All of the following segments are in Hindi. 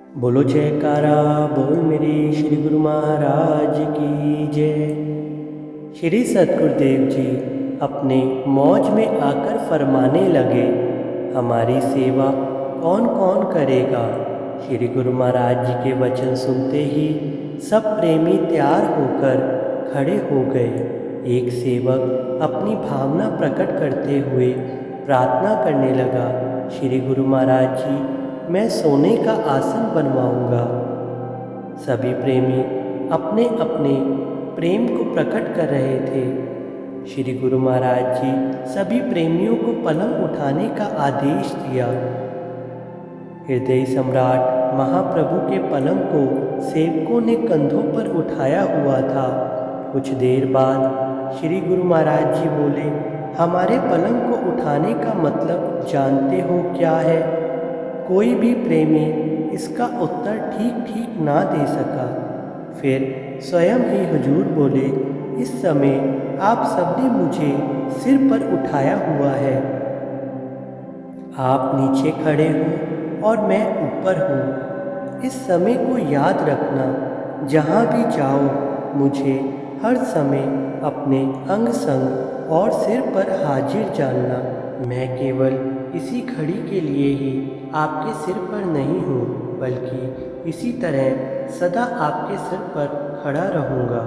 बोलो जयकारा बोल मेरे श्री गुरु महाराज की जय। श्री सतगुरुदेव जी अपने मौज में आकर फरमाने लगे, हमारी सेवा कौन कौन करेगा। श्री गुरु महाराज जी के वचन सुनते ही सब प्रेमी तैयार होकर खड़े हो गए। एक सेवक अपनी भावना प्रकट करते हुए प्रार्थना करने लगा, श्री गुरु महाराज जी मैं सोने का आसन बनवाऊंगा। सभी प्रेमी अपने अपने प्रेम को प्रकट कर रहे थे। श्री गुरु महाराज जी सभी प्रेमियों को पलंग उठाने का आदेश दिया। हृदय सम्राट महाप्रभु के पलंग को सेवकों ने कंधों पर उठाया हुआ था। कुछ देर बाद श्री गुरु महाराज जी बोले, हमारे पलंग को उठाने का मतलब जानते हो क्या है? कोई भी प्रेमी इसका उत्तर ठीक ठीक ना दे सका। फिर स्वयं ही हुजूर बोले, इस समय आप सबने मुझे सिर पर उठाया हुआ है। आप नीचे खड़े हो और मैं ऊपर हूँ। इस समय को याद रखना, जहाँ भी जाओ मुझे हर समय अपने अंग संग और सिर पर हाजिर जानना। मैं केवल इसी घड़ी के लिए ही आपके सिर पर नहीं हूँ, बल्कि इसी तरह सदा आपके सिर पर खड़ा रहूँगा।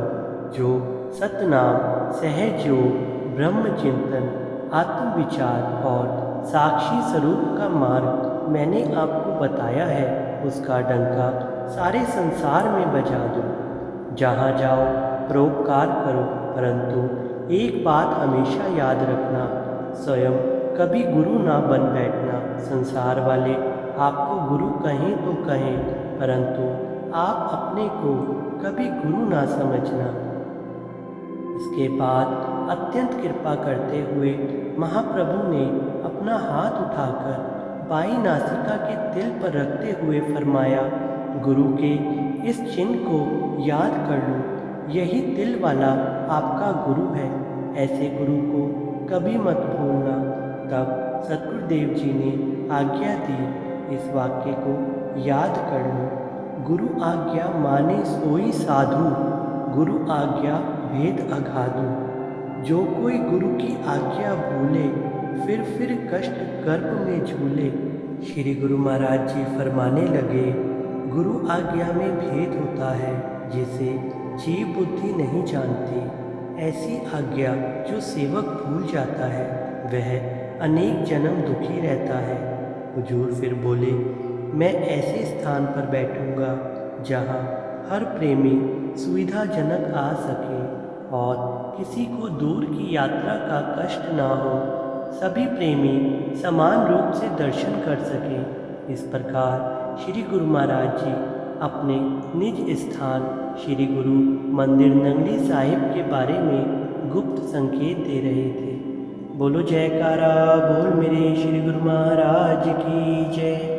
जो सतनाम, सहज योग, ब्रह्म चिंतन, आत्मविचार और साक्षी स्वरूप का मार्ग मैंने आपको बताया है, उसका डंका सारे संसार में बजा दो। जहाँ जाओ परोपकार करो, परंतु एक बात हमेशा याद रखना, स्वयं कभी गुरु ना बन बैठना। संसार वाले आपको गुरु कहें तो कहें, परंतु आप अपने को कभी गुरु ना समझना। इसके बाद अत्यंत कृपा करते हुए महाप्रभु ने अपना हाथ उठाकर बाईं नासिका के तिल पर रखते हुए फरमाया, गुरु के इस चिन्ह को याद कर लो, यही तिल वाला आपका गुरु है। ऐसे गुरु को कभी मत भूलना। तब सतगुरुदेव जी ने आज्ञा दी, इस वाक्य को याद कर लो, गुरु आज्ञा माने सोई साधु, गुरु आज्ञा भेद अगाधु। जो कोई गुरु की आज्ञा भूले, फिर कष्ट गर्भ में झूले। श्री गुरु महाराज जी फरमाने लगे, गुरु आज्ञा में भेद होता है, जिसे जीव बुद्धि नहीं जानती। ऐसी आज्ञा जो सेवक भूल जाता है, वह अनेक जन्म दुखी रहता है। हुजूर फिर बोले, मैं ऐसे स्थान पर बैठूंगा जहाँ हर प्रेमी सुविधाजनक आ सके और किसी को दूर की यात्रा का कष्ट ना हो, सभी प्रेमी समान रूप से दर्शन कर सके। इस प्रकार श्री गुरु महाराज जी अपने निज स्थान श्री गुरु मंदिर नंगली साहिब के बारे में गुप्त संकेत दे रहे थे। बोलो जयकारा बोल मेरे श्री गुरु महाराज की जय।